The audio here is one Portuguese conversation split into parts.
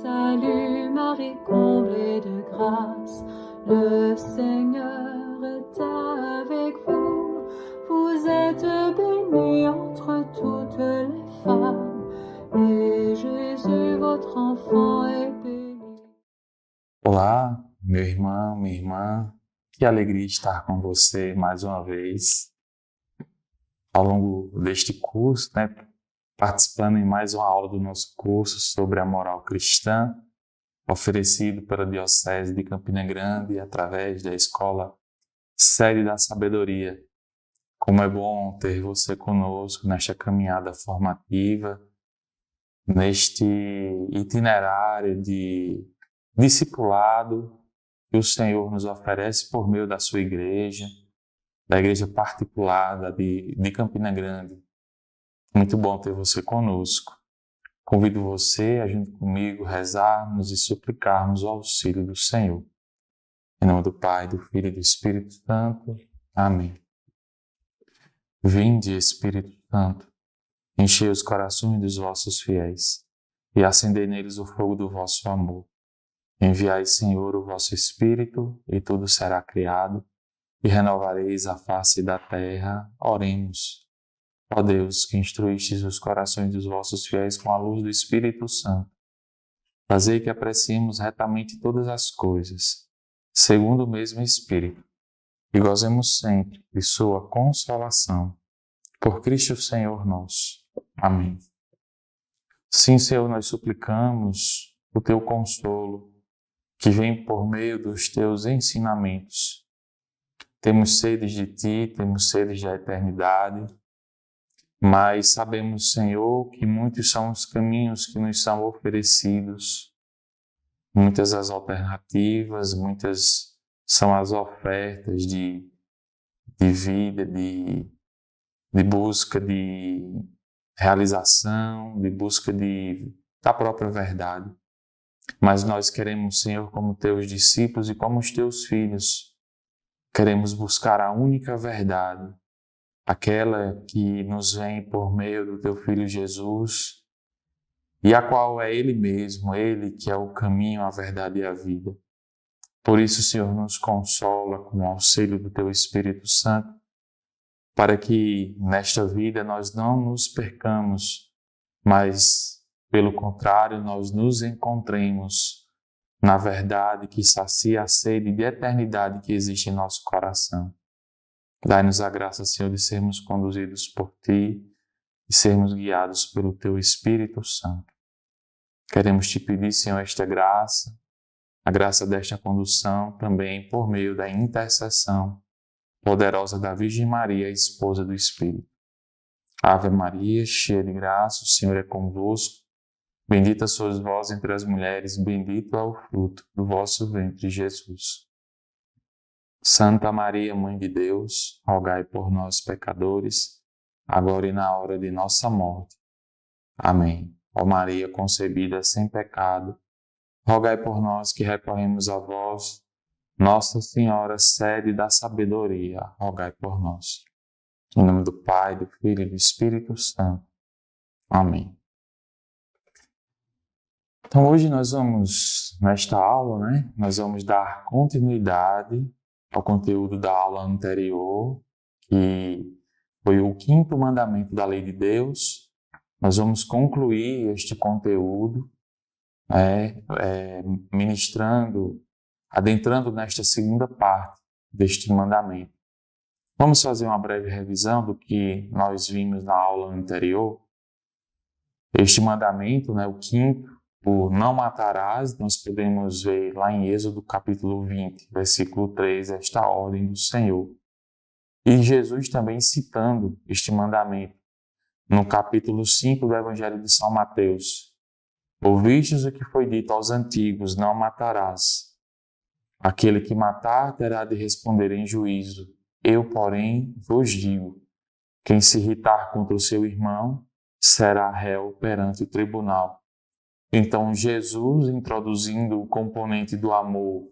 Salut Marie, comblée de grâce, le Seigneur est avec vous. Vous êtes bénie entre toutes les femmes, et Jésus, votre enfant, est béni. Olá, meu irmão, minha irmã, que alegria estar com você mais uma vez ao longo deste curso, participando em mais uma aula do nosso curso sobre a moral cristã, oferecido pela Diocese de Campina Grande através da Escola Sede da Sabedoria. Como é bom ter você conosco nesta caminhada formativa, neste itinerário de discipulado que o Senhor nos oferece por meio da sua igreja, da igreja particular de Campina Grande. Muito bom ter você conosco. Convido você a, junto comigo, rezarmos e suplicarmos o auxílio do Senhor. Em nome do Pai, do Filho e do Espírito Santo. Amém. Vinde, Espírito Santo, enchei os corações dos vossos fiéis e acendei neles o fogo do vosso amor. Enviai, Senhor, o vosso Espírito, e tudo será criado, e renovareis a face da terra. Oremos. Ó Deus, que instruístes os corações dos vossos fiéis com a luz do Espírito Santo, fazei que apreciemos retamente todas as coisas, segundo o mesmo Espírito, e gozemos sempre de sua consolação. Por Cristo Senhor nosso. Amém. Sim, Senhor, nós suplicamos o teu consolo, que vem por meio dos teus ensinamentos. Temos sede de ti, temos sede da eternidade, mas sabemos, Senhor, que muitos são os caminhos que nos são oferecidos, muitas as alternativas, muitas são as ofertas de vida, de busca de realização, de busca da própria verdade. Mas nós queremos, Senhor, como teus discípulos e como os teus filhos, queremos buscar a única verdade, aquela que nos vem por meio do teu Filho Jesus, e a qual é Ele mesmo, Ele que é o caminho, a verdade e a vida. Por isso, Senhor, nos consola com o auxílio do teu Espírito Santo, para que nesta vida nós não nos percamos, mas pelo contrário, nós nos encontremos na verdade que sacia a sede de eternidade que existe em nosso coração. Dai-nos a graça, Senhor, de sermos conduzidos por Ti e sermos guiados pelo Teu Espírito Santo. Queremos Te pedir, Senhor, esta graça, a graça desta condução também por meio da intercessão poderosa da Virgem Maria, esposa do Espírito. Ave Maria, cheia de graça, o Senhor é convosco. Bendita sois vós entre as mulheres, bendito é o fruto do vosso ventre, Jesus. Santa Maria, Mãe de Deus, rogai por nós, pecadores, agora e na hora de nossa morte. Amém. Ó Maria concebida sem pecado, rogai por nós que recorremos a vós. Nossa Senhora, sede da sabedoria, rogai por nós. Em nome do Pai, do Filho e do Espírito Santo. Amém. Então hoje nós vamos, nesta aula, nós vamos dar continuidade ao conteúdo da aula anterior, que foi o 5º mandamento da lei de Deus. Nós vamos concluir este conteúdo, adentrando nesta segunda parte deste mandamento. Vamos fazer uma breve revisão do que nós vimos na aula anterior. Este mandamento, o 5º, o não matarás, nós podemos ver lá em Êxodo capítulo 20, versículo 3, esta ordem do Senhor. E Jesus também citando este mandamento no capítulo 5 do Evangelho de São Mateus. Ouvistes o que foi dito aos antigos, não matarás. Aquele que matar terá de responder em juízo. Eu, porém, vos digo, quem se irritar contra o seu irmão será réu perante o tribunal. Então, Jesus, introduzindo o componente do amor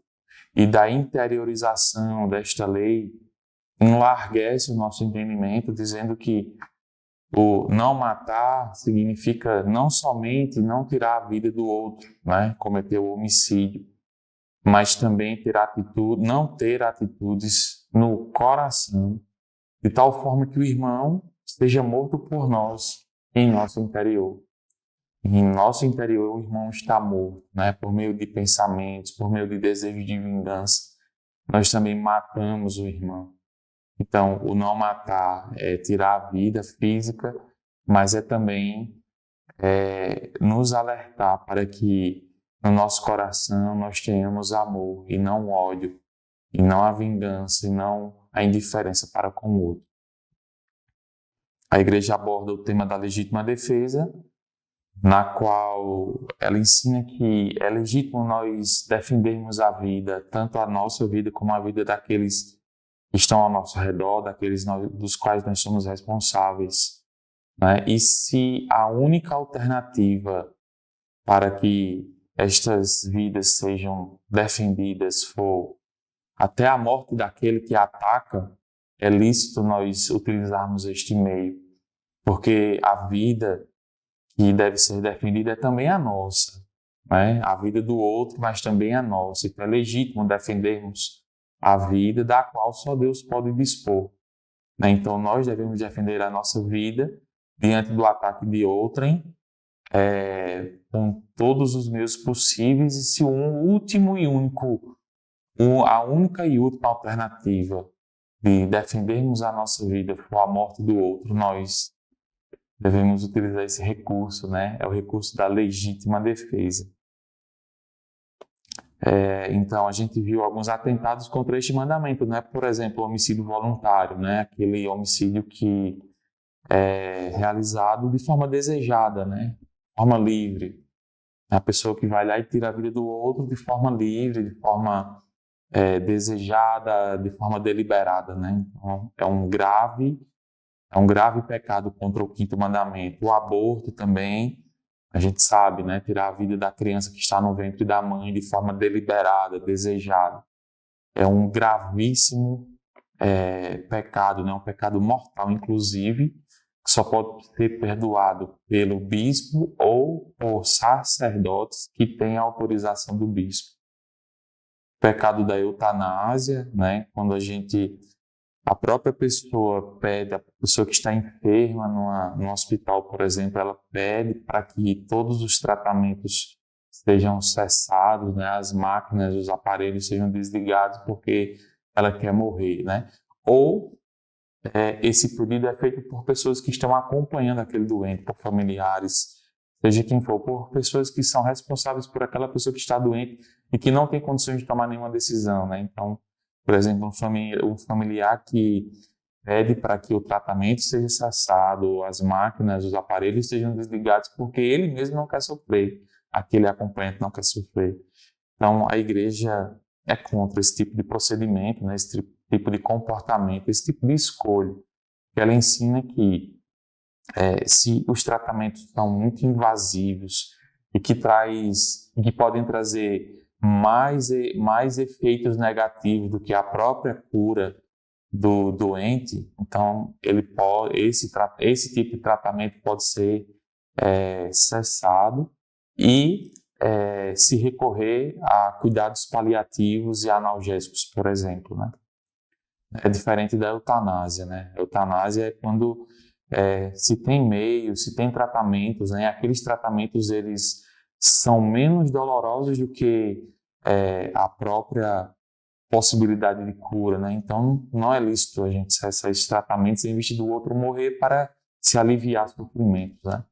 e da interiorização desta lei, enlarguece o nosso entendimento, dizendo que O não matar significa não somente não tirar a vida do outro, né? Cometer o homicídio, mas também não ter atitudes no coração, de tal forma que o irmão esteja morto por nós em nosso interior. Em nosso interior, o irmão está morto, né? Por meio de pensamentos, por meio de desejos de vingança. Nós também matamos o irmão. Então, o não matar é tirar a vida física, mas é também nos alertar para que no nosso coração nós tenhamos amor e não ódio, e não a vingança, e não a indiferença para com o outro. A igreja aborda o tema da legítima defesa, na qual ela ensina que é legítimo nós defendermos a vida, tanto a nossa vida como a vida daqueles que estão ao nosso redor, daqueles dos quais nós somos responsáveis, né? E se a única alternativa para que estas vidas sejam defendidas for até a morte daquele que ataca, é lícito nós utilizarmos este meio, porque a vida que deve ser defendida é também a nossa, né? A vida do outro, mas também a nossa. Então é legítimo defendermos a vida da qual só Deus pode dispor, né? Então nós devemos defender a nossa vida diante do ataque de outrem, com todos os meios possíveis, e se a única e última alternativa de defendermos a nossa vida for a morte do outro, nós devemos utilizar esse recurso, né? É o recurso da legítima defesa. Então, a gente viu alguns atentados contra este mandamento, né? Por exemplo, o homicídio voluntário, né? Aquele homicídio que é realizado de forma desejada, né? De forma livre. A pessoa que vai lá e tira a vida do outro de forma livre, de forma desejada, de forma deliberada, né? Então, é um grave pecado contra o quinto mandamento. O aborto também, a gente sabe, né? Tirar a vida da criança que está no ventre da mãe de forma deliberada, desejada. É um gravíssimo pecado, né? Um pecado mortal, inclusive, que só pode ser perdoado pelo bispo ou por sacerdotes que têm a autorização do bispo. O pecado da eutanásia, né? Quando a própria pessoa pede, a pessoa que está enferma num hospital, por exemplo, ela pede para que todos os tratamentos sejam cessados, né? As máquinas, os aparelhos sejam desligados porque ela quer morrer, né? Ou esse pedido é feito por pessoas que estão acompanhando aquele doente, por familiares, seja quem for, por pessoas que são responsáveis por aquela pessoa que está doente e que não tem condições de tomar nenhuma decisão, né? Então, por exemplo, um familiar que pede para que o tratamento seja cessado, as máquinas, os aparelhos sejam desligados porque ele mesmo não quer sofrer, aquele acompanhante não quer sofrer. Então, a igreja é contra esse tipo de procedimento, né? Esse tipo de comportamento, esse tipo de escolha. Ela ensina que se os tratamentos são muito invasivos e que podem trazer mais efeitos negativos do que a própria cura do doente, então esse tipo de tratamento pode ser cessado e se recorrer a cuidados paliativos e analgésicos, por exemplo, né? É diferente da eutanásia, né? A eutanásia é quando se tem meios, se tem tratamentos, né? Aqueles tratamentos eles são menos dolorosos do que a própria possibilidade de cura, né? Então não é lícito a gente cessar esses tratamentos em vista do outro morrer para se aliviar sofrimentos, né?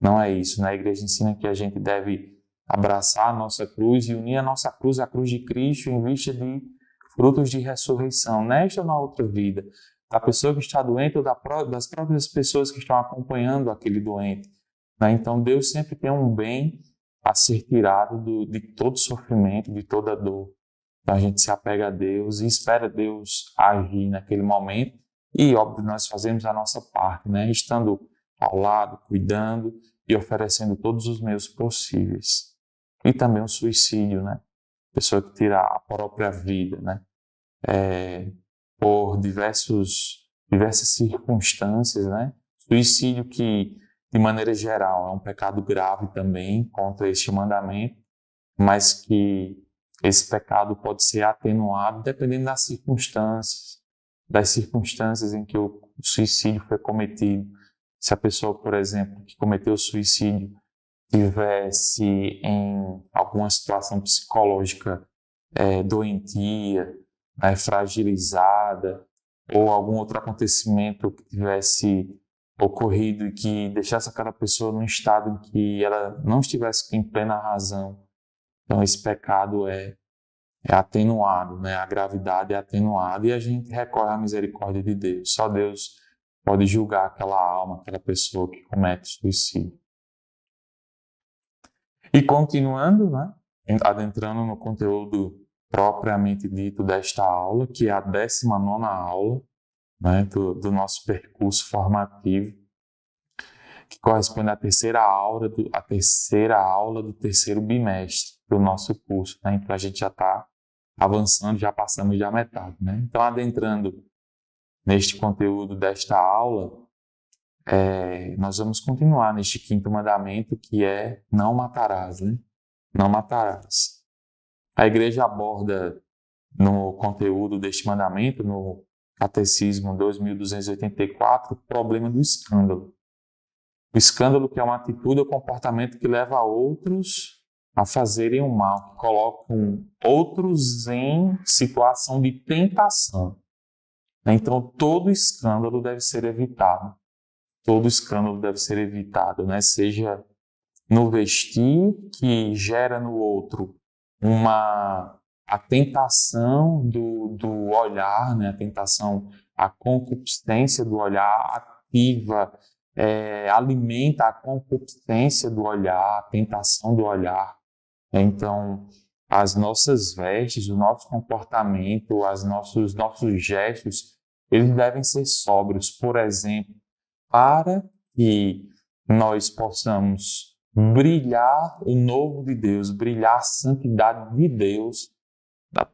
Não é isso, né? A igreja ensina que a gente deve abraçar a nossa cruz e unir a nossa cruz à cruz de Cristo em vista de frutos de ressurreição, nesta ou na outra vida, da pessoa que está doente ou das próprias pessoas que estão acompanhando aquele doente, né? Então Deus sempre tem um bem a ser tirado de todo sofrimento, de toda dor. Então a gente se apega a Deus e espera Deus agir naquele momento e, óbvio, nós fazemos a nossa parte, né? Estando ao lado, cuidando e oferecendo todos os meios possíveis. E também o suicídio, né? Pessoa que tira a própria vida, né? Por diversas circunstâncias, né? Suicídio que, de maneira geral, é um pecado grave também contra este mandamento, mas que esse pecado pode ser atenuado dependendo das circunstâncias em que o suicídio foi cometido. Se a pessoa, por exemplo, que cometeu o suicídio tivesse em alguma situação psicológica doentia, fragilizada, ou algum outro acontecimento que tivesse ocorrido e que deixasse aquela pessoa num estado em que ela não estivesse em plena razão. Então, esse pecado é atenuado, né? A gravidade é atenuada e a gente recorre à misericórdia de Deus. Só Deus pode julgar aquela alma, aquela pessoa que comete suicídio. E continuando, né? Adentrando no conteúdo propriamente dito desta aula, que é a 19ª aula, né? do nosso percurso formativo, que corresponde à terceira aula do terceiro bimestre do nosso curso, né? Então a gente já está avançando, já passamos da metade, né? Então, adentrando neste conteúdo desta aula, nós vamos continuar neste 5º mandamento, que é não matarás, né? Não matarás. A igreja aborda no conteúdo deste mandamento, no Catecismo 2284, o problema do escândalo. O escândalo, que é uma atitude ou comportamento que leva outros a fazerem o mal, que colocam outros em situação de tentação. Então, todo escândalo deve ser evitado. Todo escândalo deve ser evitado, né? Seja no vestir, que gera no outro a tentação do olhar, né? A tentação, a concupiscência do olhar ativa, alimenta a concupiscência do olhar, a tentação do olhar. Então, as nossas vestes, o nosso comportamento, nossos gestos, eles devem ser sóbrios, por exemplo, para que nós possamos brilhar o novo de Deus, brilhar a santidade de Deus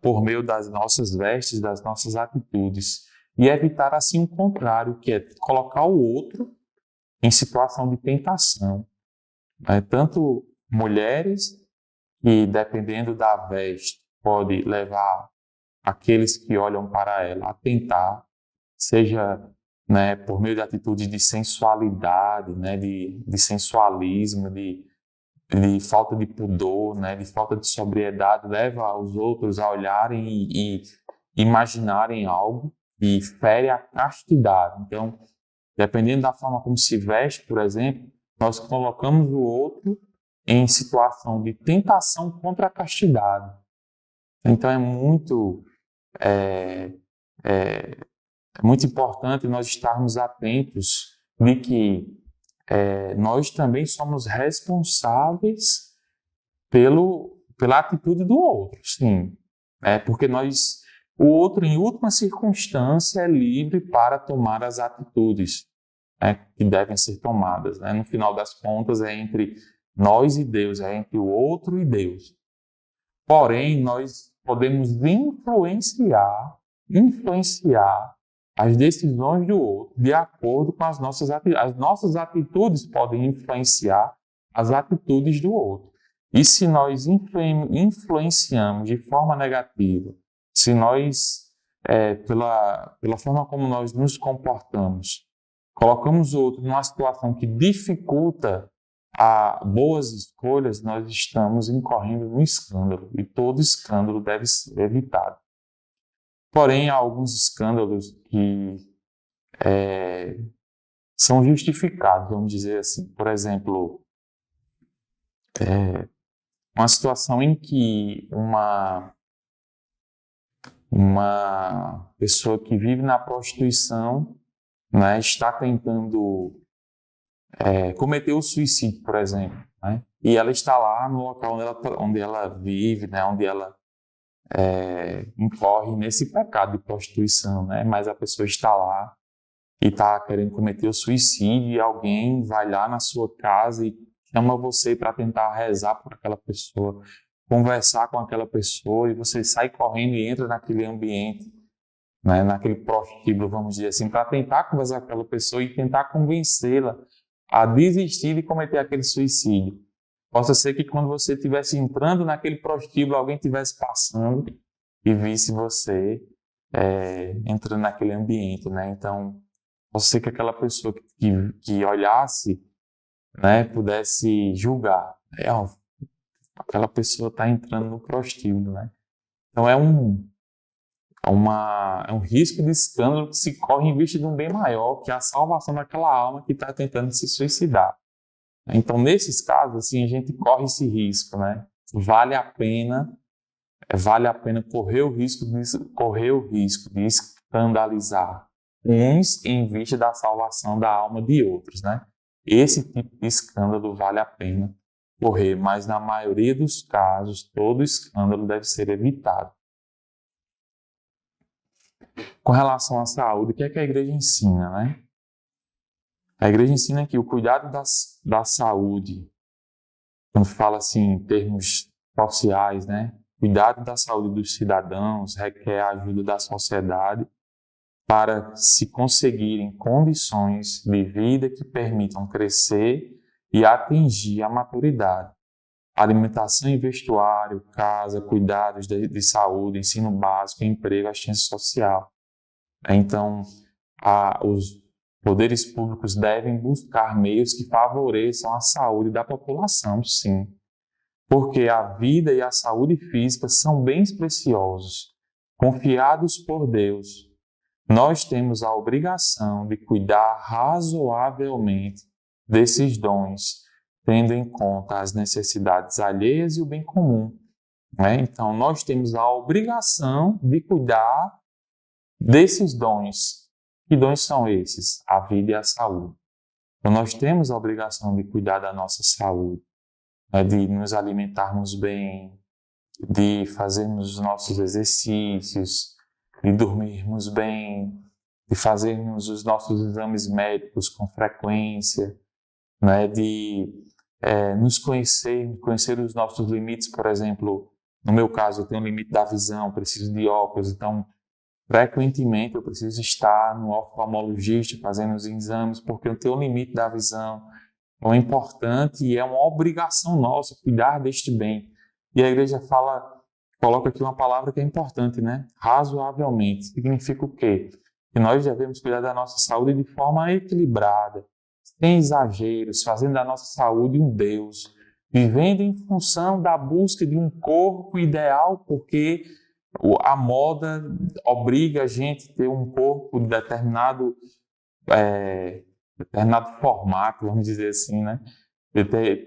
por meio das nossas vestes, das nossas atitudes, e evitar assim o contrário, que é colocar o outro em situação de tentação. Tanto mulheres, que dependendo da veste pode levar aqueles que olham para ela a tentar, seja, né, por meio de atitudes de sensualidade, né, de sensualismo, de falta de pudor, né, de falta de sobriedade, leva os outros a olharem e imaginarem algo e fere a castidade. Então, dependendo da forma como se veste, por exemplo, nós colocamos o outro em situação de tentação contra a castidade. Então é muito importante nós estarmos atentos de que nós também somos responsáveis pela atitude do outro, sim. Porque o outro, em última circunstância, é livre para tomar as atitudes que devem ser tomadas. No final das contas, é entre nós e Deus, é entre o outro e Deus. Porém, nós podemos influenciar as decisões do outro de acordo com as nossas atitudes. As nossas atitudes podem influenciar as atitudes do outro. E se nós influenciamos de forma negativa, se nós, pela forma como nós nos comportamos, colocamos o outro numa situação que dificulta boas escolhas, nós estamos incorrendo no escândalo, e todo escândalo deve ser evitado. Porém, há alguns escândalos que são justificados, vamos dizer assim. Por exemplo, uma situação em que uma pessoa que vive na prostituição, né, está tentando cometer o suicídio, por exemplo, né? E ela está lá no local onde ela vive, né? Onde ela incorre nesse pecado de prostituição, né? Mas a pessoa está lá e está querendo cometer o suicídio, e alguém vai lá na sua casa e chama você para tentar rezar por aquela pessoa, conversar com aquela pessoa, e você sai correndo e entra naquele ambiente né, naquele prostíbulo, vamos dizer assim, para tentar conversar com aquela pessoa e tentar convencê-la a desistir de cometer aquele suicídio. Possa ser que quando você estivesse entrando naquele prostíbulo, alguém estivesse passando e visse você entrando naquele ambiente, né? Então, pode ser que aquela pessoa que olhasse, né, pudesse julgar. Aquela pessoa está entrando no prostíbulo, né? Então, é um risco de escândalo que se corre em vista de um bem maior, que é a salvação daquela alma que está tentando se suicidar. Então, nesses casos, assim, a gente corre esse risco, né? Vale a pena correr o risco de escandalizar uns em vista da salvação da alma de outros, né? Esse tipo de escândalo vale a pena correr, mas na maioria dos casos, todo escândalo deve ser evitado. Com relação à saúde, o que é que a igreja ensina, né? A igreja ensina que o cuidado da saúde, quando fala assim em termos sociais, né? Cuidado da saúde dos cidadãos requer a ajuda da sociedade para se conseguirem condições de vida que permitam crescer e atingir a maturidade. Alimentação e vestuário, casa, cuidados de saúde, ensino básico, emprego, assistência social. Então, os poderes públicos devem buscar meios que favoreçam a saúde da população, sim. Porque a vida e a saúde física são bens preciosos, confiados por Deus. Nós temos a obrigação de cuidar razoavelmente desses dons, tendo em conta as necessidades alheias e o bem comum, né? Então, nós temos a obrigação de cuidar desses dons. Que dons são esses? A vida e a saúde. Então, nós temos a obrigação de cuidar da nossa saúde, né? De nos alimentarmos bem, de fazermos os nossos exercícios, de dormirmos bem, de fazermos os nossos exames médicos com frequência, né? De nos conhecer os nossos limites. Por exemplo, no meu caso, eu tenho um limite da visão, preciso de óculos, então frequentemente eu preciso estar no oftalmologista fazendo os exames, porque eu tenho um limite da visão. Então é importante e é uma obrigação nossa cuidar deste bem. E a igreja coloca aqui uma palavra que é importante, né? Razoavelmente. Significa o quê? Que nós devemos cuidar da nossa saúde de forma equilibrada, sem exageros, fazendo da nossa saúde um Deus, vivendo em função da busca de um corpo ideal, porque a moda obriga a gente a ter um corpo de determinado formato, vamos dizer assim, né?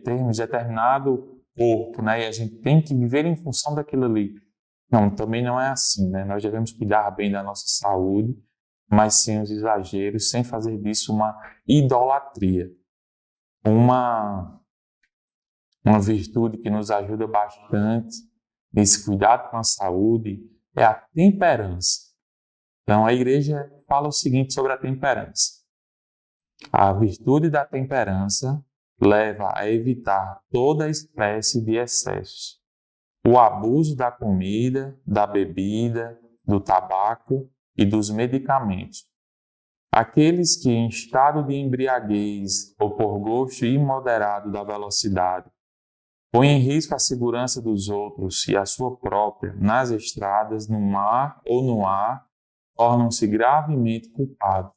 Termos determinado corpo, né? E a gente tem que viver em função daquilo ali. Não, também não é assim, né? Nós devemos cuidar bem da nossa saúde, mas sem os exageros, sem fazer disso uma idolatria. Uma virtude que nos ajuda bastante nesse cuidado com a saúde é a temperança. Então, a igreja fala o seguinte sobre a temperança. A virtude da temperança leva a evitar toda espécie de excessos. O abuso da comida, da bebida, do tabaco e dos medicamentos. Aqueles que, em estado de embriaguez ou por gosto imoderado da velocidade, põem em risco a segurança dos outros e a sua própria nas estradas, no mar ou no ar, tornam-se gravemente culpados.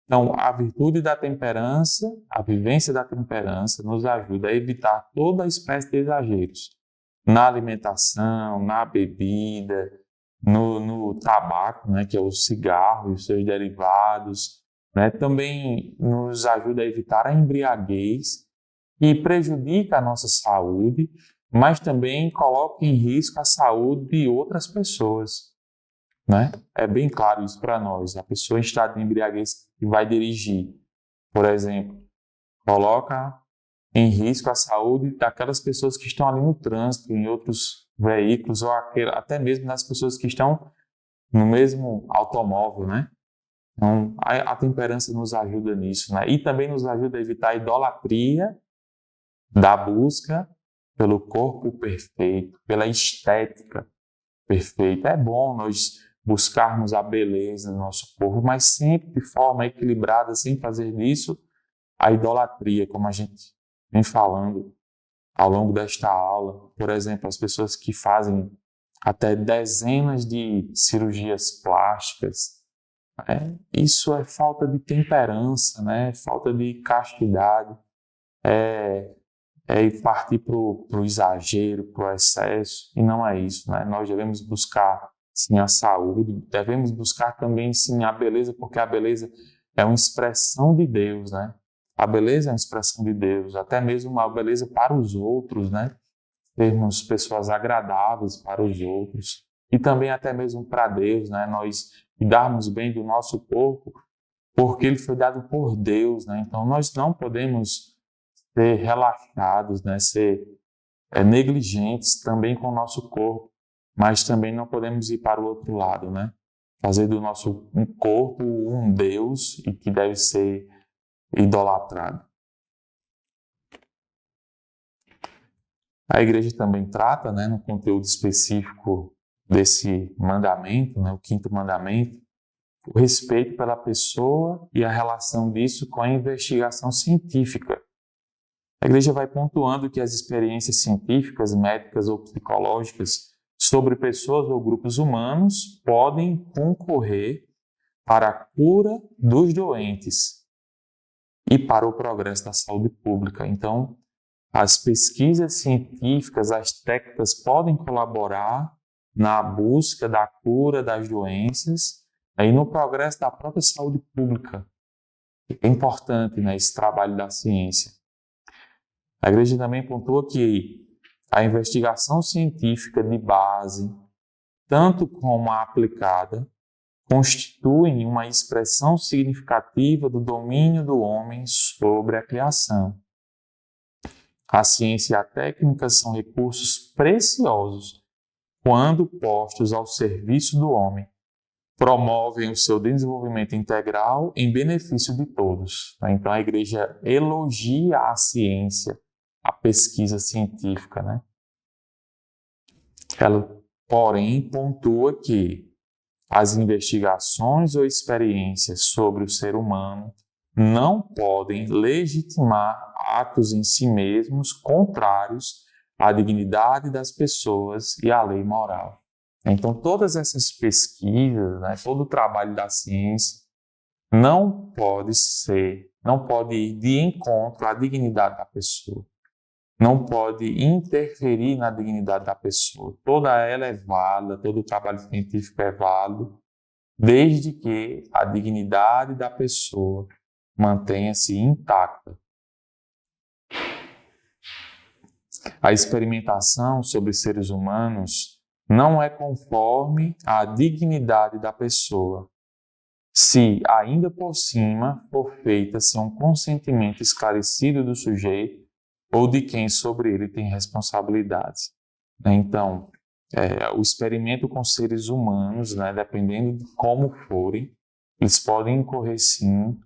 Então, a virtude da temperança, a vivência da temperança, nos ajuda a evitar toda espécie de exageros na alimentação, na bebida, no tabaco, né, que é o cigarro e os seus derivados, né? Também nos ajuda a evitar a embriaguez, que prejudica a nossa saúde, mas também coloca em risco a saúde de outras pessoas, né? É bem claro isso para nós. A pessoa em estado de embriaguez que vai dirigir, por exemplo, coloca em risco a saúde daquelas pessoas que estão ali no trânsito, em outros veículos, ou até mesmo das pessoas que estão no mesmo automóvel, né? Então, a temperança nos ajuda nisso, né? E também nos ajuda a evitar a idolatria da busca pelo corpo perfeito, pela estética perfeita. É bom nós buscarmos a beleza do nosso corpo, mas sempre de forma equilibrada, sem fazer disso a idolatria, como a gente vem falando ao longo desta aula. Por exemplo, as pessoas que fazem até dezenas de cirurgias plásticas, isso é falta de temperança, né? Falta de castidade, é partir para o exagero, para o excesso, e não é isso, né? Nós devemos buscar, sim, a saúde, devemos buscar também, sim, a beleza, porque a beleza é uma expressão de Deus, né? A beleza é uma expressão de Deus, até mesmo uma beleza para os outros, né? Sermos pessoas agradáveis para os outros e também até mesmo para Deus, né? Nós cuidarmos bem do nosso corpo, porque ele foi dado por Deus, né? Então nós não podemos ser relaxados, né? Ser negligentes também com o nosso corpo, mas também não podemos ir para o outro lado, né? Fazer do nosso corpo um Deus e que deve ser idolatrado. A igreja também trata, né, no conteúdo específico desse mandamento, né, o 5º mandamento, o respeito pela pessoa e a relação disso com a investigação científica. A igreja vai pontuando que as experiências científicas, médicas ou psicológicas sobre pessoas ou grupos humanos podem concorrer para a cura dos doentes e para o progresso da saúde pública. Então, as pesquisas científicas, as técnicas podem colaborar na busca da cura das doenças e no progresso da própria saúde pública. É importante, né, esse trabalho da ciência. A igreja também pontua que a investigação científica de base, tanto como a aplicada, constituem uma expressão significativa do domínio do homem sobre a criação. A ciência e a técnica são recursos preciosos quando postos ao serviço do homem. Promovem o seu desenvolvimento integral em benefício de todos. Então a igreja elogia a ciência, a pesquisa científica, né? Ela, porém, pontua que as investigações ou experiências sobre o ser humano não podem legitimar atos em si mesmos contrários à dignidade das pessoas e à lei moral. Então, todas essas pesquisas, né, todo o trabalho da ciência não pode ir de encontro à dignidade da pessoa, não pode interferir na dignidade da pessoa. Toda ela é válida, todo o trabalho científico é válido, desde que a dignidade da pessoa mantenha-se intacta. A experimentação sobre seres humanos não é conforme à dignidade da pessoa, se ainda por cima for feita sem um consentimento esclarecido do sujeito ou de quem sobre ele tem responsabilidades. Então, o experimento com seres humanos, né, dependendo de como forem, eles podem incorrer sim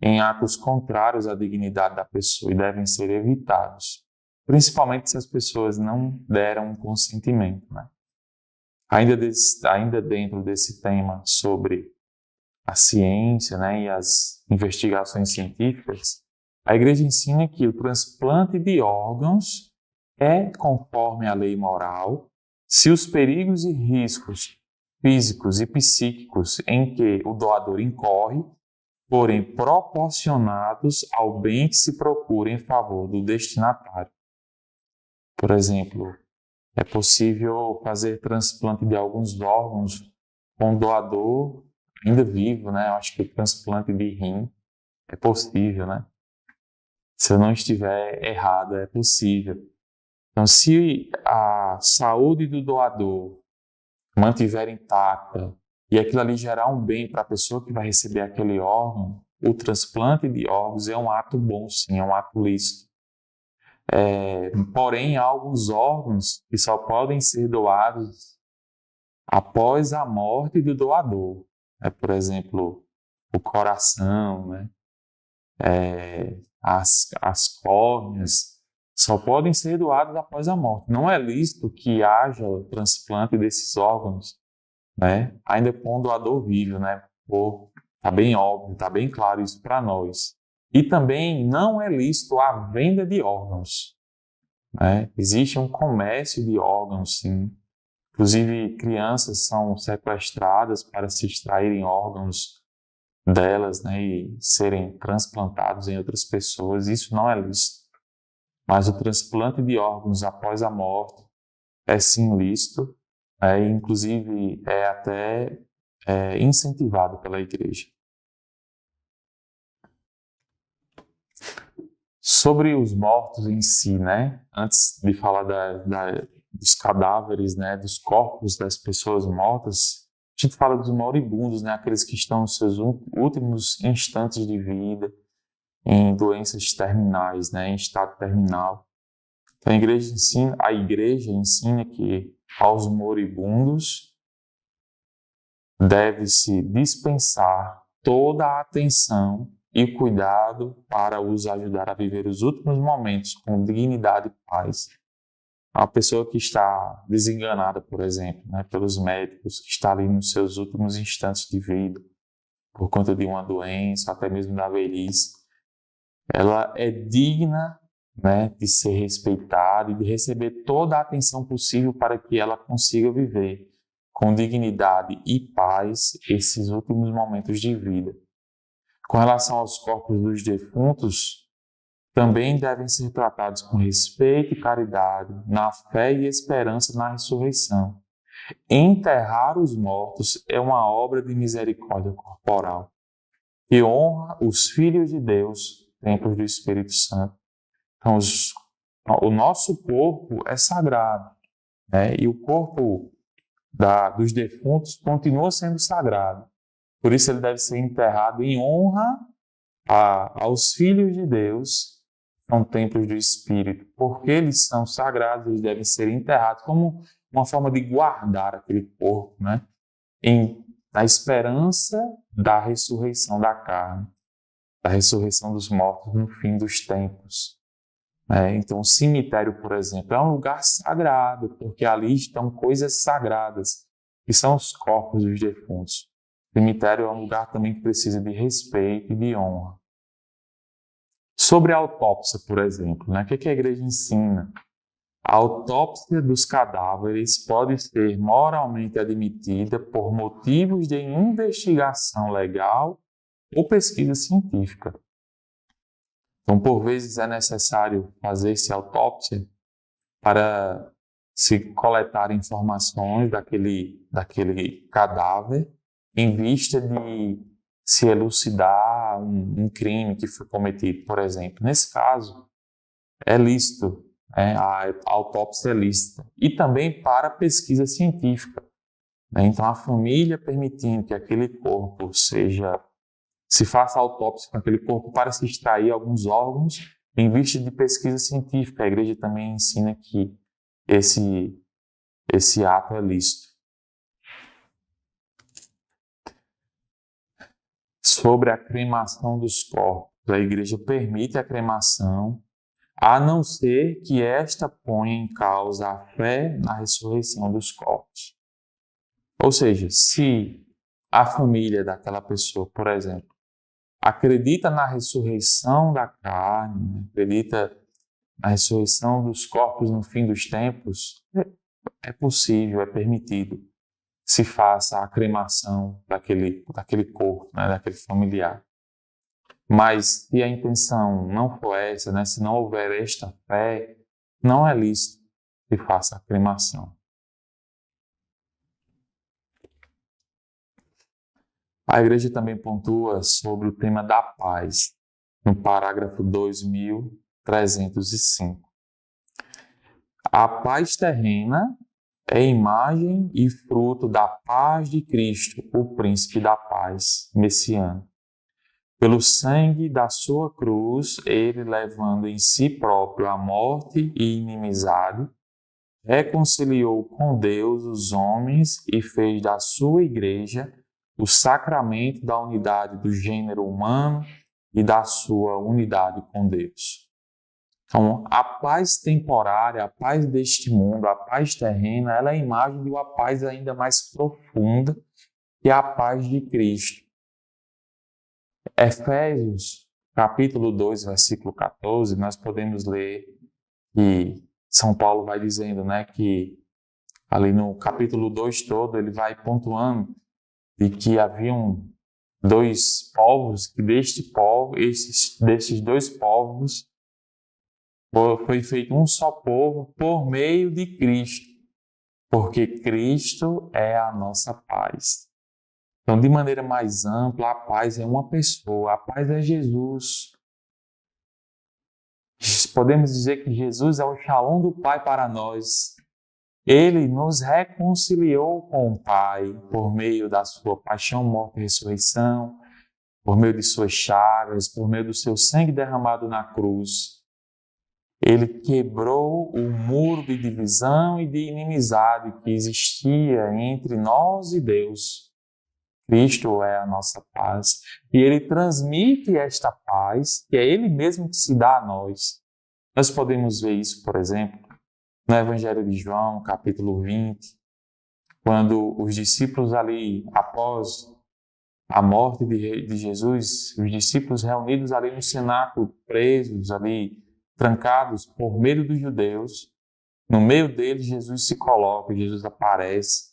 em atos contrários à dignidade da pessoa e devem ser evitados, principalmente se as pessoas não deram um consentimento, né? Ainda dentro desse tema sobre a ciência, né, e as investigações científicas, a igreja ensina que o transplante de órgãos é conforme à lei moral se os perigos e riscos físicos e psíquicos em que o doador incorre forem proporcionados ao bem que se procura em favor do destinatário. Por exemplo, é possível fazer transplante de alguns órgãos com o doador ainda vivo, né? Eu acho que o transplante de rim é possível, né? Se eu não estiver errado, é possível. Então, se a saúde do doador mantiver intacta e aquilo ali gerar um bem para a pessoa que vai receber aquele órgão, o transplante de órgãos é um ato bom, sim, é um ato lícito. Porém, há alguns órgãos que só podem ser doados após a morte do doador. Por exemplo, o coração, né? As córneas só podem ser doadas após a morte. Não é lícito que haja o transplante desses órgãos né? Ainda com o doador vivo, né? Tá bem óbvio, tá bem claro isso para nós. E também não é lícito a venda de órgãos, né? Existe um comércio de órgãos, sim. Inclusive, crianças são sequestradas para se extraírem órgãos delas, né, e serem transplantados em outras pessoas. Isso não é lícito. Mas o transplante de órgãos após a morte é sim lícito, e inclusive é até incentivado pela Igreja. Sobre os mortos em si, né? Antes de falar dos cadáveres, né, dos corpos das pessoas mortas, a gente fala dos moribundos, né, aqueles que estão nos seus últimos instantes de vida, em doenças terminais, né, em estado terminal. Então, a igreja ensina que aos moribundos deve-se dispensar toda a atenção e cuidado para os ajudar a viver os últimos momentos com dignidade e paz. A pessoa que está desenganada, por exemplo, né, pelos médicos, que está ali nos seus últimos instantes de vida, por conta de uma doença, até mesmo da velhice, ela é digna, né, de ser respeitada e de receber toda a atenção possível para que ela consiga viver com dignidade e paz esses últimos momentos de vida. Com relação aos corpos dos defuntos, também devem ser tratados com respeito e caridade, na fé e esperança na ressurreição. Enterrar os mortos é uma obra de misericórdia corporal que honra os filhos de Deus, templos do Espírito Santo. Então, o nosso corpo é sagrado, né? E o corpo dos defuntos continua sendo sagrado. Por isso, ele deve ser enterrado em honra aos filhos de Deus, são templos do Espírito, porque eles são sagrados, eles devem ser enterrados como uma forma de guardar aquele corpo, né? Na esperança da ressurreição da carne, da ressurreição dos mortos no fim dos tempos. Então, o cemitério, por exemplo, é um lugar sagrado, porque ali estão coisas sagradas, que são os corpos dos defuntos. O cemitério é um lugar também que precisa de respeito e de honra. Sobre a autópsia, por exemplo, né? O que a igreja ensina? A autópsia dos cadáveres pode ser moralmente admitida por motivos de investigação legal ou pesquisa científica. Então, por vezes é necessário fazer-se autópsia para se coletar informações daquele cadáver em vista de se elucidar um crime que foi cometido, por exemplo. Nesse caso, é lícito, a autópsia é lícita. E também para pesquisa científica. Então, a família permitindo que aquele corpo se faça autópsia com aquele corpo para se extrair alguns órgãos em vista de pesquisa científica. A igreja também ensina que esse ato é lícito. Sobre a cremação dos corpos, a igreja permite a cremação, a não ser que esta ponha em causa a fé na ressurreição dos corpos. Ou seja, se a família daquela pessoa, por exemplo, acredita na ressurreição da carne, acredita na ressurreição dos corpos no fim dos tempos, é possível, é permitido se faça a cremação daquele corpo, né, daquele familiar. Mas se a intenção não for essa, né, se não houver esta fé, não é lícito que faça a cremação. A igreja também pontua sobre o tema da paz, no parágrafo 2305. A paz terrena é imagem e fruto da paz de Cristo, o príncipe da paz, messiânico. Pelo sangue da sua cruz, ele, levando em si próprio a morte e inimizade, reconciliou com Deus os homens e fez da sua igreja o sacramento da unidade do gênero humano e da sua unidade com Deus. Então, a paz temporária, a paz deste mundo, a paz terrena, ela é a imagem de uma paz ainda mais profunda, que é a paz de Cristo. Efésios, capítulo 2, versículo 14, nós podemos ler que São Paulo vai dizendo, né, que ali no capítulo 2 todo, ele vai pontuando de que haviam dois povos, que desses dois povos, foi feito um só povo por meio de Cristo, porque Cristo é a nossa paz. Então, de maneira mais ampla, a paz é uma pessoa, a paz é Jesus. Podemos dizer que Jesus é o Shalom do Pai para nós. Ele nos reconciliou com o Pai por meio da sua paixão, morte e ressurreição, por meio de suas chagas, por meio do seu sangue derramado na cruz. Ele quebrou o muro de divisão e de inimizade que existia entre nós e Deus. Cristo é a nossa paz. E Ele transmite esta paz, que é Ele mesmo que se dá a nós. Nós podemos ver isso, por exemplo, no Evangelho de João, capítulo 20, quando os discípulos ali, após a morte de Jesus, os discípulos reunidos ali no cenáculo, presos ali, trancados por medo dos judeus, no meio deles Jesus se coloca, Jesus aparece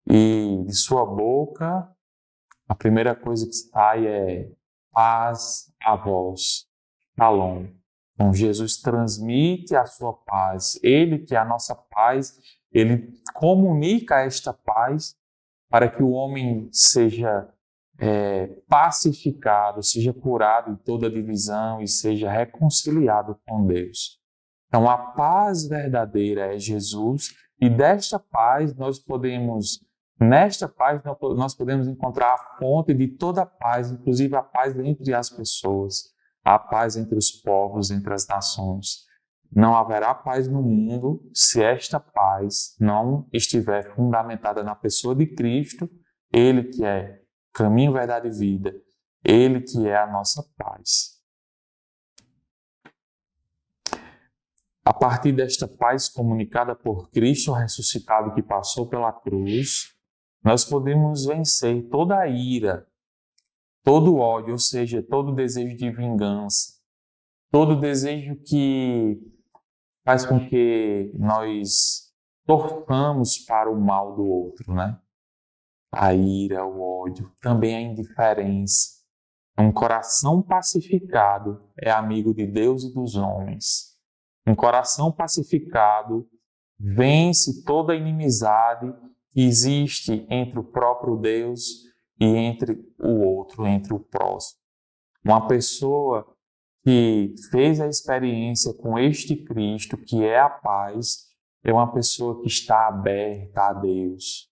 e de sua boca a primeira coisa que sai é paz a vós, Shalom. Então Jesus transmite a sua paz, Ele que é a nossa paz, Ele comunica esta paz para que o homem seja pacificado, seja curado de toda divisão e seja reconciliado com Deus. Então, a paz verdadeira é Jesus e nesta paz nós podemos encontrar a fonte de toda a paz, inclusive a paz entre as pessoas, a paz entre os povos, entre as nações. Não haverá paz no mundo se esta paz não estiver fundamentada na pessoa de Cristo, Ele que é caminho, verdade e vida. Ele que é a nossa paz. A partir desta paz comunicada por Cristo ressuscitado que passou pela cruz, nós podemos vencer toda a ira, todo o ódio, ou seja, todo o desejo de vingança, todo o desejo que faz com que nós torçamos para o mal do outro, né? A ira, o ódio, também a indiferença. Um coração pacificado é amigo de Deus e dos homens. Um coração pacificado vence toda a inimizade que existe entre o próprio Deus e entre o outro, entre o próximo. Uma pessoa que fez a experiência com este Cristo, que é a paz, é uma pessoa que está aberta a Deus,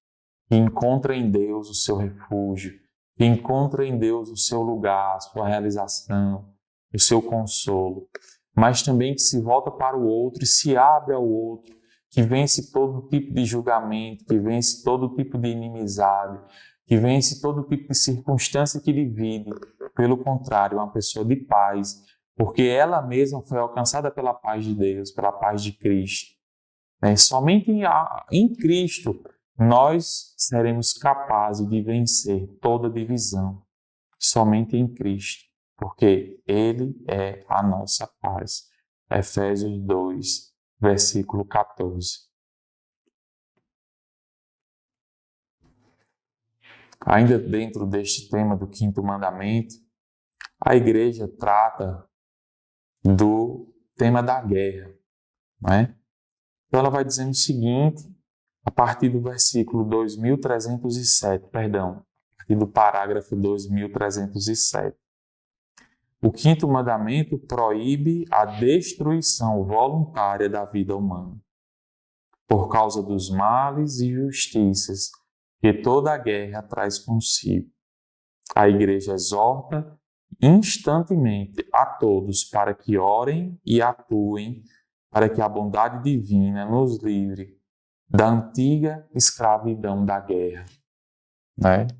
que encontra em Deus o seu refúgio, que encontra em Deus o seu lugar, a sua realização, o seu consolo, mas também que se volta para o outro e se abre ao outro, que vence todo tipo de julgamento, que vence todo tipo de inimizade, que vence todo tipo de circunstância que divide. Pelo contrário, uma pessoa de paz, porque ela mesma foi alcançada pela paz de Deus, pela paz de Cristo. Somente em Cristo nós seremos capazes de vencer toda divisão. Somente em Cristo, porque Ele é a nossa paz. Efésios 2, versículo 14. Ainda dentro deste tema do quinto mandamento, a igreja trata do tema da guerra, não é? Então ela vai dizendo o seguinte, a partir do versículo 2307, a partir do parágrafo 2307. O quinto mandamento proíbe a destruição voluntária da vida humana, por causa dos males e injustiças que toda a guerra traz consigo. A igreja exorta instantemente a todos para que orem e atuem para que a bondade divina nos livre da antiga escravidão da guerra.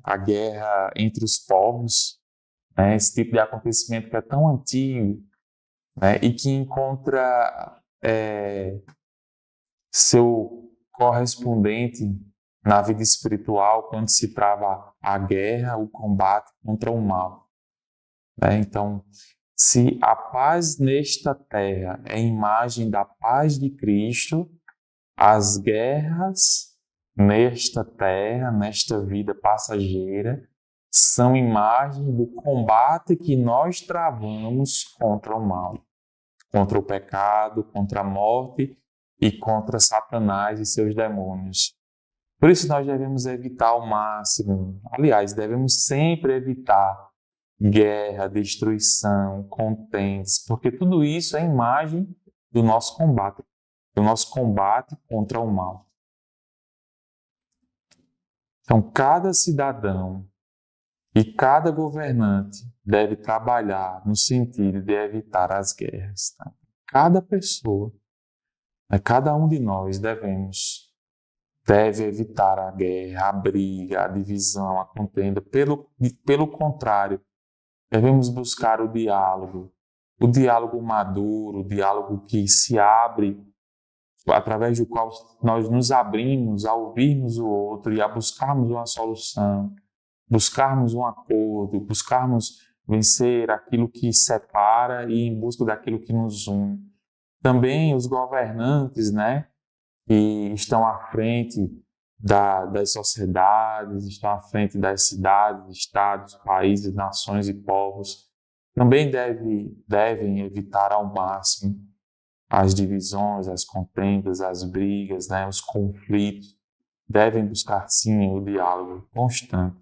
A guerra entre os povos, esse tipo de acontecimento que é tão antigo, né, e que encontra seu correspondente na vida espiritual quando se trava a guerra, o combate contra o mal, né? Então, se a paz nesta terra é imagem da paz de Cristo, as guerras nesta terra, nesta vida passageira, são imagem do combate que nós travamos contra o mal, contra o pecado, contra a morte e contra Satanás e seus demônios. Por isso nós devemos evitar ao máximo, aliás, devemos sempre evitar guerra, destruição, contendas, porque tudo isso é imagem do nosso combate contra o mal. Então, cada cidadão e cada governante deve trabalhar no sentido de evitar as guerras. Tá? Cada pessoa, cada um de nós deve evitar a guerra, a briga, a divisão, a contenda. Pelo contrário, devemos buscar o diálogo maduro, o diálogo que se abre, através do qual nós nos abrimos a ouvirmos o outro e a buscarmos uma solução, buscarmos um acordo, buscarmos vencer aquilo que separa e em busca daquilo que nos une. Também os governantes, que estão à frente das sociedades, estão à frente das cidades, estados, países, nações e povos, também devem evitar ao máximo as divisões, as contendas, as brigas, os conflitos. Devem buscar, sim, o diálogo constante.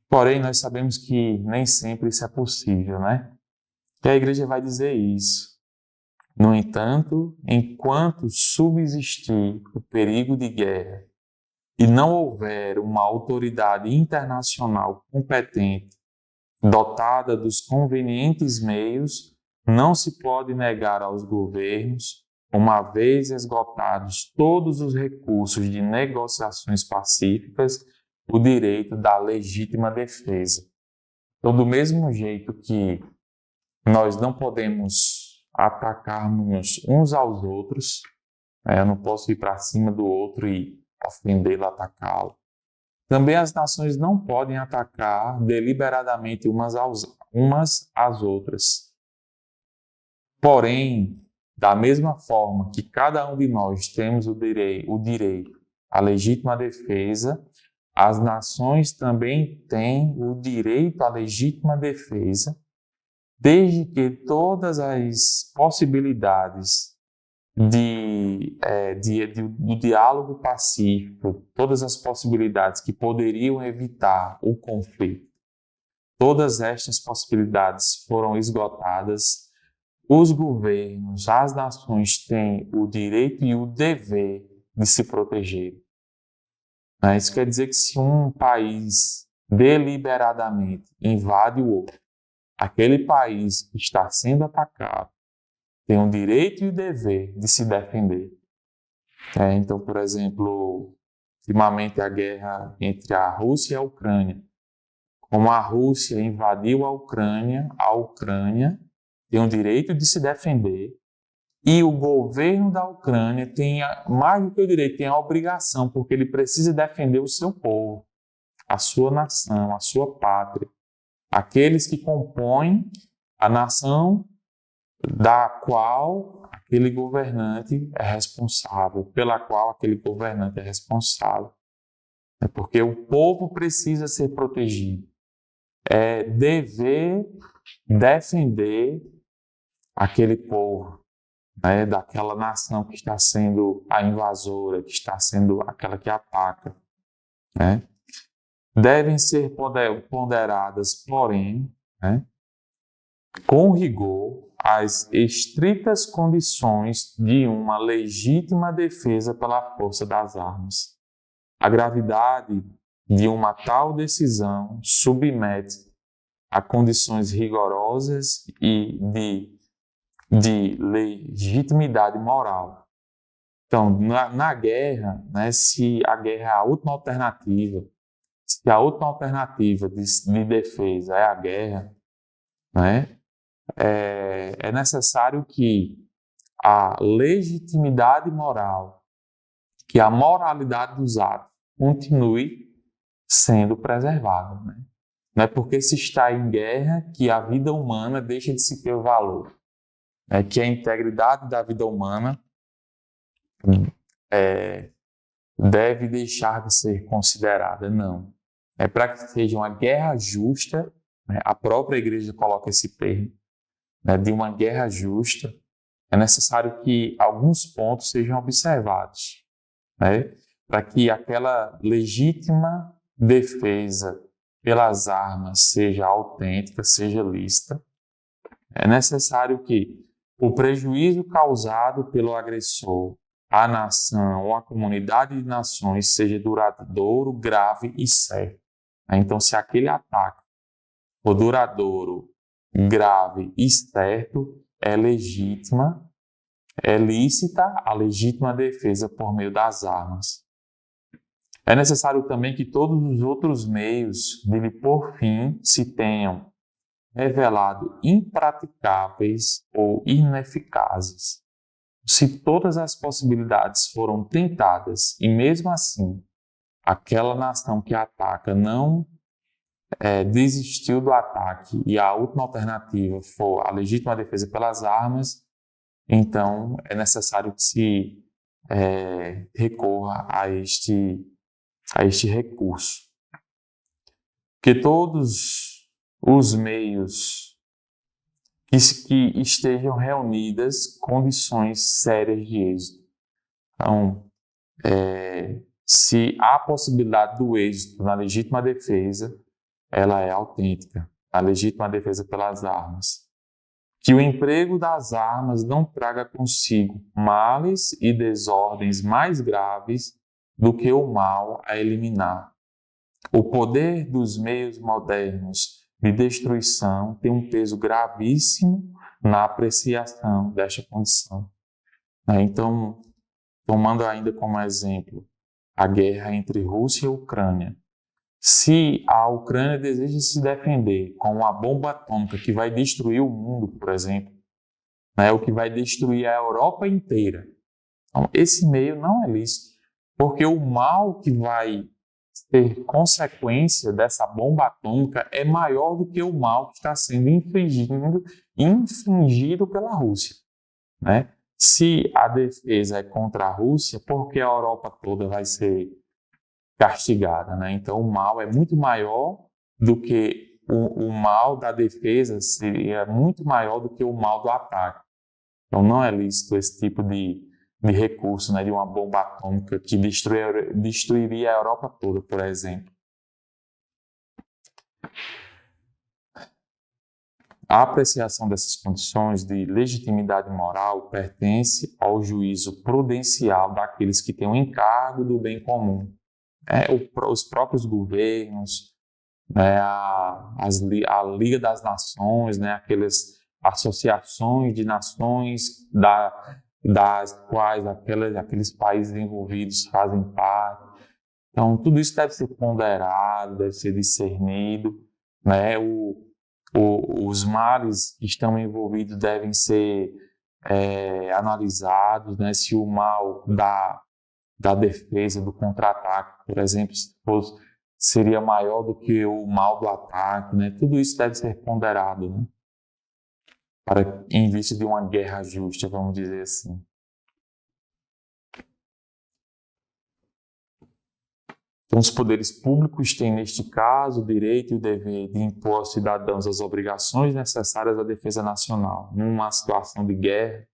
Porém, nós sabemos que nem sempre isso é possível, E a igreja vai dizer isso. No entanto, enquanto subsistir o perigo de guerra e não houver uma autoridade internacional competente, dotada dos convenientes meios, não se pode negar aos governos, uma vez esgotados todos os recursos de negociações pacíficas, o direito da legítima defesa. Então, do mesmo jeito que nós não podemos atacarmos uns aos outros, eu não posso ir para cima do outro e ofendê-lo, atacá-lo. Também as nações não podem atacar deliberadamente umas às outras. Porém, da mesma forma que cada um de nós temos o direito à legítima defesa, as nações também têm o direito à legítima defesa, desde que todas as possibilidades do diálogo pacífico, todas as possibilidades que poderiam evitar o conflito, todas estas possibilidades foram esgotadas. Os governos, as nações têm o direito e o dever de se proteger. Isso quer dizer que se um país deliberadamente invade o outro, aquele país que está sendo atacado tem o direito e o dever de se defender. Então, por exemplo, ultimamente a guerra entre a Rússia e a Ucrânia. Como a Rússia invadiu a Ucrânia tem o direito de se defender e o governo da Ucrânia tem, mais do que o direito, tem a obrigação, porque ele precisa defender o seu povo, a sua nação, a sua pátria, aqueles que compõem a nação da qual aquele governante é responsável, pela qual aquele governante é responsável. É porque o povo precisa ser protegido. É dever defender aquele povo, daquela nação que está sendo a invasora, que está sendo aquela que ataca. Devem ser ponderadas, porém, com rigor, as estritas condições de uma legítima defesa pela força das armas. A gravidade de uma tal decisão submete a condições rigorosas e de legitimidade moral. Então, na guerra, se a guerra é a última alternativa, se a última alternativa de defesa é a guerra, é necessário que a legitimidade moral, que a moralidade dos atos continue sendo preservada, né? Não é porque se está em guerra que a vida humana deixa de se ter valor, né? Que a integridade da vida humana deve deixar de ser considerada, não. É para que seja uma guerra justa, né? A própria igreja coloca esse termo, né? De uma guerra justa, é necessário que alguns pontos sejam observados, né? Para que aquela legítima defesa pelas armas seja autêntica, seja lícita. É necessário que o prejuízo causado pelo agressor à nação ou à comunidade de nações seja duradouro, grave e certo. Então, se aquele ataque for duradouro, grave e certo, é legítima, é lícita a legítima defesa por meio das armas. É necessário também que todos os outros meios de lhe pôr fim se tenham revelado impraticáveis ou ineficazes. Se todas as possibilidades foram tentadas e mesmo assim aquela nação que ataca não desistiu do ataque e a última alternativa for a legítima defesa pelas armas, então é necessário que se recorra a este recurso. Que todos os meios que estejam reunidas condições sérias de êxito. Então, se há possibilidade do êxito na legítima defesa, ela é autêntica, a legítima defesa pelas armas. Que o emprego das armas não traga consigo males e desordens mais graves do que o mal a eliminar. O poder dos meios modernos de destruição tem um peso gravíssimo na apreciação desta condição. Então, tomando ainda como exemplo a guerra entre Rússia e Ucrânia, se a Ucrânia deseja se defender com uma bomba atômica que vai destruir o mundo, por exemplo, o que vai destruir a Europa inteira, então, esse meio não é lícito, porque o mal que vai ter consequência dessa bomba atômica é maior do que o mal que está sendo infligido pela Rússia, né? Se a defesa é contra a Rússia, porque a Europa toda vai ser castigada, né? Então o mal é muito maior do que o mal da defesa, seria muito maior do que o mal do ataque. Então não é lícito esse tipo de recurso, né, de uma bomba atômica que destruiria a Europa toda, por exemplo. A apreciação dessas condições de legitimidade moral pertence ao juízo prudencial daqueles que têm o encargo do bem comum. Os próprios governos, né, a Liga das Nações, né, aquelas associações de nações das quais aqueles países envolvidos fazem parte. Então, tudo isso deve ser ponderado, deve ser discernido, né? Os males que estão envolvidos devem ser analisados, né? Se o mal da defesa, do contra-ataque, por exemplo, seria maior do que o mal do ataque, né? Tudo isso deve ser ponderado, né? Em vista de uma guerra justa, vamos dizer assim. Então, os poderes públicos têm, neste caso, o direito e o dever de impor aos cidadãos as obrigações necessárias à defesa nacional. Numa situação de guerra,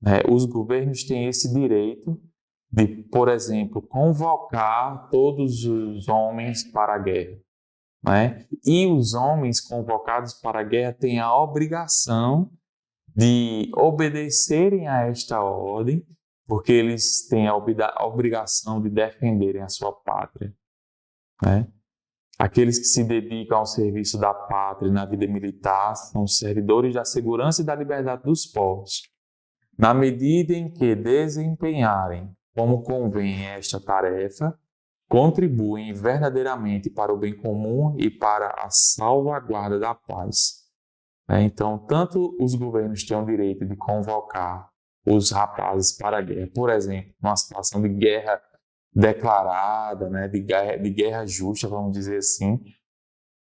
né, os governos têm esse direito de, por exemplo, convocar todos os homens para a guerra, né? E os homens convocados para a guerra têm a obrigação de obedecerem a esta ordem, porque eles têm a obrigação de defenderem a sua pátria, né? Aqueles que se dedicam ao serviço da pátria na vida militar são servidores da segurança e da liberdade dos povos. Na medida em que desempenharem como convém esta tarefa, contribuem verdadeiramente para o bem comum e para a salvaguarda da paz. Então, tanto os governos têm o direito de convocar os rapazes para a guerra, por exemplo, numa situação de guerra declarada, né, de guerra justa, vamos dizer assim,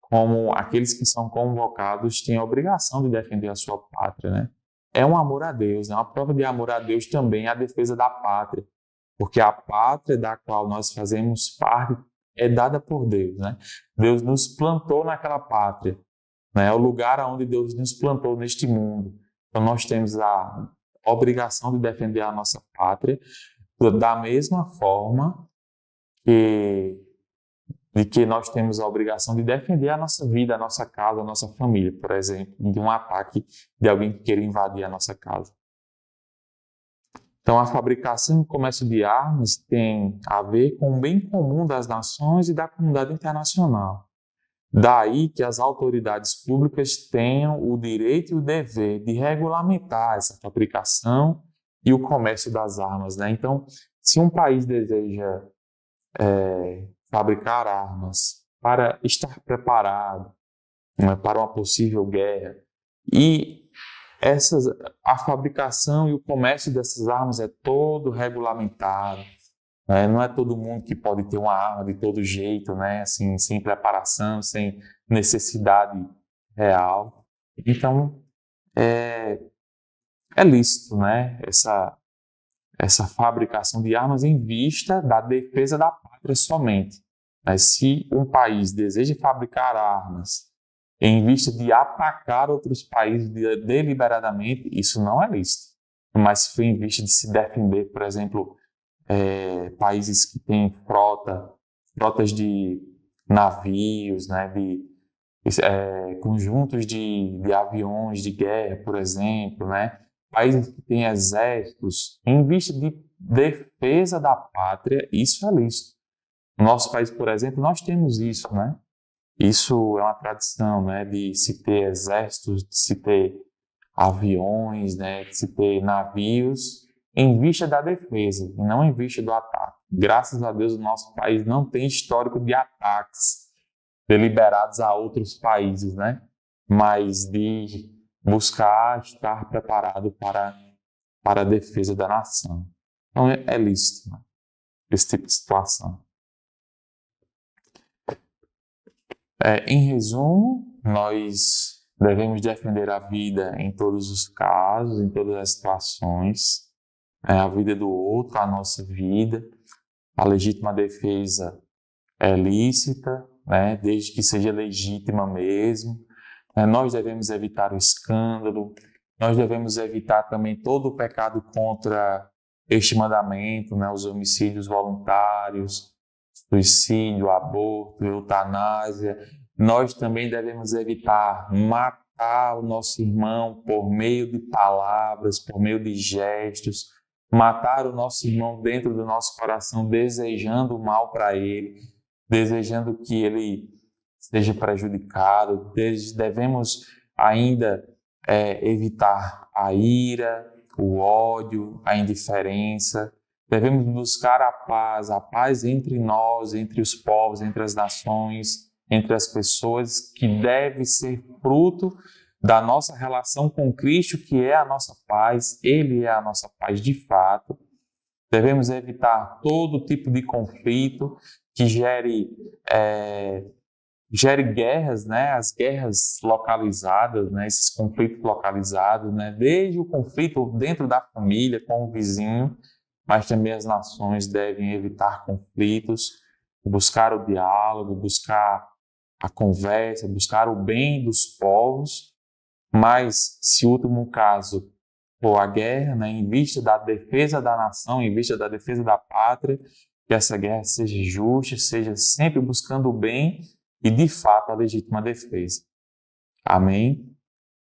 como aqueles que são convocados têm a obrigação de defender a sua pátria, né? É um amor a Deus, é uma prova de amor a Deus também a defesa da pátria, porque a pátria da qual nós fazemos parte é dada por Deus, né? Deus nos plantou naquela pátria, né? É o lugar onde Deus nos plantou neste mundo. Então nós temos a obrigação de defender a nossa pátria da mesma forma que nós temos a obrigação de defender a nossa vida, a nossa casa, a nossa família, por exemplo, de um ataque de alguém que queira invadir a nossa casa. Então, a fabricação e o comércio de armas tem a ver com o bem comum das nações e da comunidade internacional. Daí que as autoridades públicas tenham o direito e o dever de regulamentar essa fabricação e o comércio das armas, né? Então, se um país deseja fabricar armas para estar preparado, né, para uma possível guerra, e a fabricação e o comércio dessas armas é todo regulamentado, né? Não é todo mundo que pode ter uma arma de todo jeito, né? Assim, sem preparação, sem necessidade real. Então, é lícito, né? Essa fabricação de armas em vista da defesa da pátria somente. Mas se um país deseja fabricar armas em vista de atacar outros países deliberadamente, isso não é lícito. Mas se for em vista de se defender, por exemplo, países que têm frotas de navios, né, conjuntos de aviões de guerra, por exemplo, né, países que têm exércitos, em vista de defesa da pátria, isso é lícito. No nosso país, por exemplo, nós temos isso, né? Isso é uma tradição, né, de se ter exércitos, de se ter aviões, né, de se ter navios, em vista da defesa, e não em vista do ataque. Graças a Deus, o nosso país não tem histórico de ataques deliberados a outros países, né? Mas de buscar estar preparado para a defesa da nação. Então, é lícito, né, esse tipo de situação. Em resumo, nós devemos defender a vida em todos os casos, em todas as situações, a vida do outro, a nossa vida. A legítima defesa é lícita, né, desde que seja legítima mesmo. Nós devemos evitar o escândalo, nós devemos evitar também todo o pecado contra este mandamento, né, os homicídios voluntários, suicídio, aborto, eutanásia. Nós também devemos evitar matar o nosso irmão por meio de palavras, por meio de gestos, matar o nosso irmão dentro do nosso coração, desejando o mal para ele, desejando que ele seja prejudicado. Devemos ainda evitar a ira, o ódio, a indiferença. Devemos buscar a paz entre nós, entre os povos, entre as nações, entre as pessoas, que deve ser fruto da nossa relação com Cristo, que é a nossa paz. Ele é a nossa paz de fato. Devemos evitar todo tipo de conflito que gere guerras, né? As guerras localizadas, né? Esses conflitos localizados, né? Desde o conflito dentro da família, com o vizinho, mas também as nações devem evitar conflitos, buscar o diálogo, buscar a conversa, buscar o bem dos povos. Mas, se o último caso for a guerra, né, em vista da defesa da nação, em vista da defesa da pátria, que essa guerra seja justa, seja sempre buscando o bem e, de fato, a legítima defesa. Amém?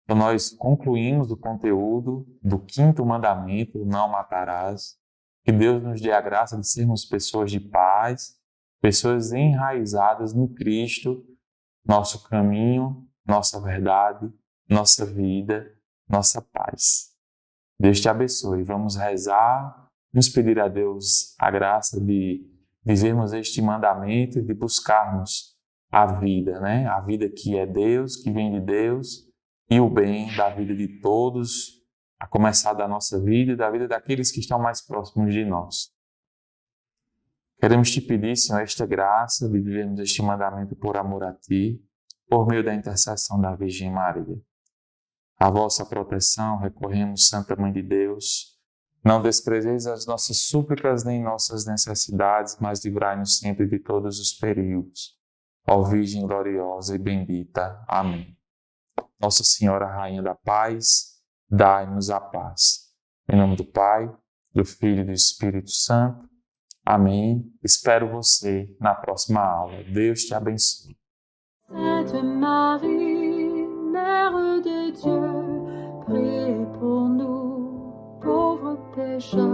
Então, nós concluímos o conteúdo do 5º mandamento, não matarás. Que Deus nos dê a graça de sermos pessoas de paz, pessoas enraizadas no Cristo, nosso caminho, nossa verdade, nossa vida, nossa paz. Deus te abençoe. Vamos rezar, vamos pedir a Deus a graça de vivermos este mandamento e de buscarmos a vida, né? A vida que é Deus, que vem de Deus, e o bem da vida de todos, a começar da nossa vida e da vida daqueles que estão mais próximos de nós. Queremos te pedir, Senhor, esta graça de vivermos este mandamento por amor a Ti, por meio da intercessão da Virgem Maria. A vossa proteção recorremos, Santa Mãe de Deus. Não desprezeis as nossas súplicas nem nossas necessidades, mas livrai-nos sempre de todos os perigos. Ó Virgem gloriosa e bendita. Amém. Nossa Senhora, Rainha da Paz, dai-nos a paz. Em nome do Pai, do Filho e do Espírito Santo. Amém. Espero você na próxima aula. Deus te abençoe. Sainte Marie, Mère de Dieu, priez pour nous, pauvres pécheurs,